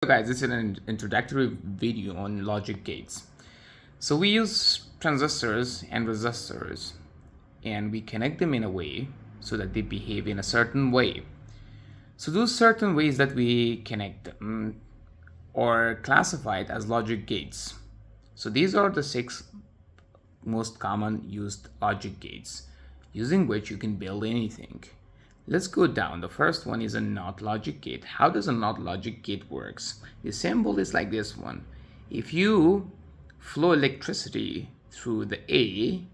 Hello guys, this is an introductory video on logic gates. So we use transistors and resistors and we connect them in a way so that they behave in a certain way. So those certain ways that we connect them are classified as logic gates. So these are the 6 most common used logic gates using which you can build anything. Let's go down. The first one is a NOT logic gate. How does a NOT logic gate works? The symbol is like this one. If you flow electricity through the A,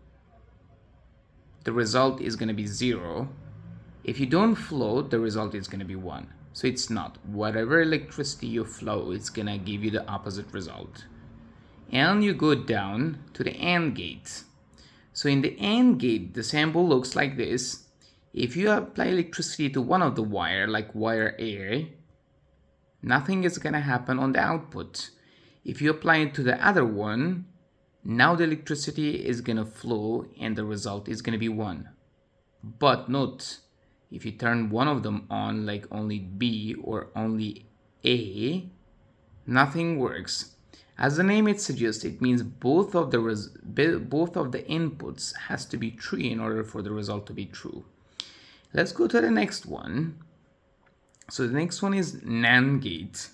the result is going to be 0. If you don't flow, the result is going to be 1. So it's not. Whatever electricity you flow, it's going to give you the opposite result. And you go down to the AND gate. So in the AND gate, the symbol looks like this. If you apply electricity to one of the wire, like wire A, nothing is going to happen on the output. If you apply it to the other one, now the electricity is going to flow and the result is going to be 1. But note, if you turn one of them on, like only B or only A, nothing works. As the name it suggests, it means both of the inputs has to be true in order for the result to be true. Let's go to the next one. So the next one is NAND gate.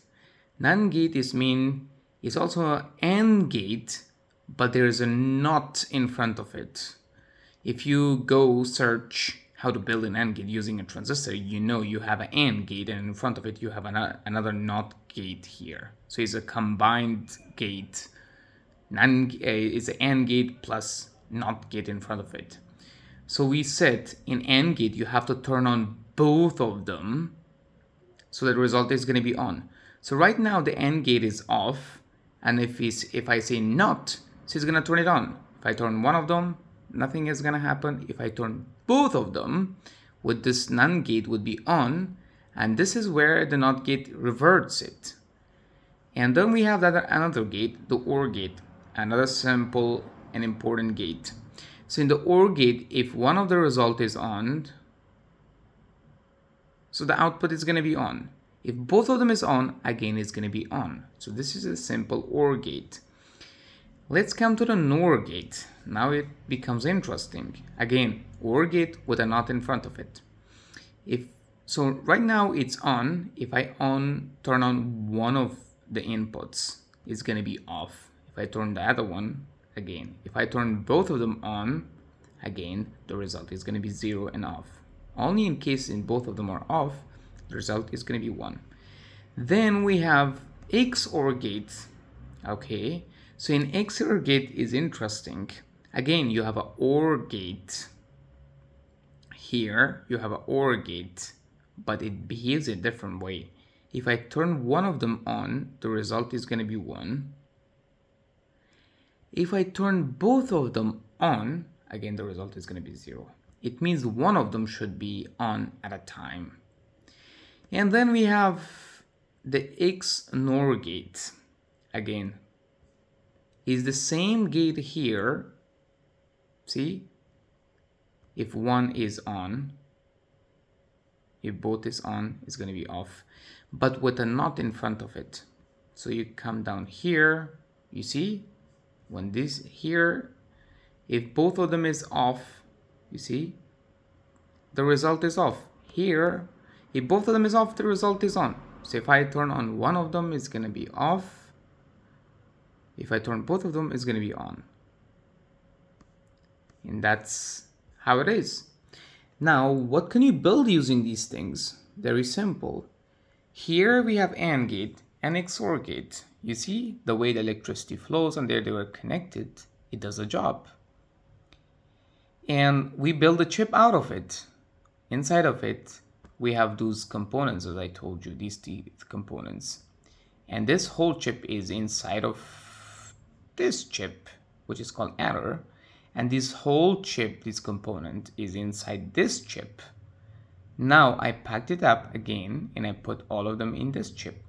NAND gate is also an AND gate, but there is a NOT in front of it. If you go search how to build an AND gate using a transistor, you know you have an AND gate and in front of it you have another NOT gate here. So it's a combined gate. NAND is an AND gate plus NOT gate in front of it. So we said in AND gate you have to turn on both of them so the result is going to be on. So right now the AND gate is off, and if I say NOT, so it's going to turn it on. If I turn one of them, nothing is going to happen. If I turn both of them, with this NAND gate would be on, and this is where the NOT gate reverts it. And then we have another gate, the OR gate, another simple and important gate. So in the OR gate, if one of the result is on, so the output is going to be on. If both of them is on, again it's going to be on. So this is a simple OR gate. Let's come to the NOR gate. Now it becomes interesting. Again, OR gate with a NOT in front of it. So right now it's on. If I turn on one of the inputs, it's going to be off. If I turn the other one, again. If I turn both of them on, again, the result is going to be 0 and off. Only in case in both of them are off, the result is going to be 1. Then we have XOR gate. Okay, so in XOR gate is interesting. Again, you have an OR gate. Here, you have an OR gate, but it behaves a different way. If I turn one of them on, the result is going to be 1. If I turn both of them on, again the result is going to be 0. It means one of them should be on at a time. And then we have the XNOR gate. Again, is the same gate here. See? If one is on, if both is on, it's going to be off, but with a NOT in front of it. So you come down here, you see? When this here, if both of them is off, you see, the result is off. Here, if both of them is off, the result is on. So if I turn on one of them, it's going to be off. If I turn both of them, it's going to be on. And that's how it is. Now, what can you build using these things? Very simple. Here we have AND gate and XOR gate. You see the way the electricity flows, and there they were connected. It does a job. And we build a chip out of it. Inside of it, we have those components, as I told you, these components. And this whole chip is inside of this chip, which is called adder. And this whole chip, this component, is inside this chip. Now I packed it up again, and I put all of them in this chip.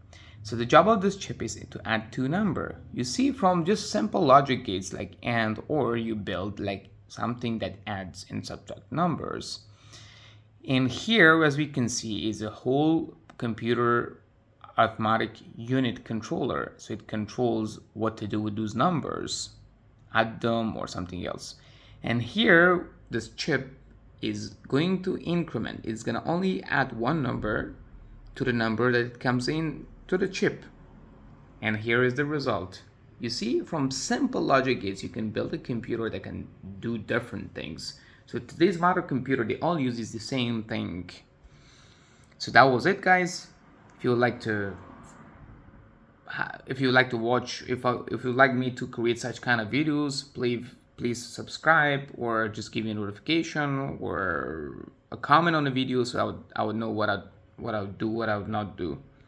So the job of this chip is to add 2 numbers. You see, from just simple logic gates like AND OR, you build like something that adds and subtract numbers. And here, as we can see, is a whole computer arithmetic unit controller. So it controls what to do with those numbers, add them or something else. And here, this chip is going to increment. It's going to only add one number to the number that it comes in to the chip. And here is the result. You see, from simple logic gates, you can build a computer that can do different things. So today's modern computer, they all use the same thing. So that was it, guys. If you would like to watch, if you like me to create such kind of videos, please subscribe, or just give me a notification or a comment on the video, so I would know what I would do, what I would not do.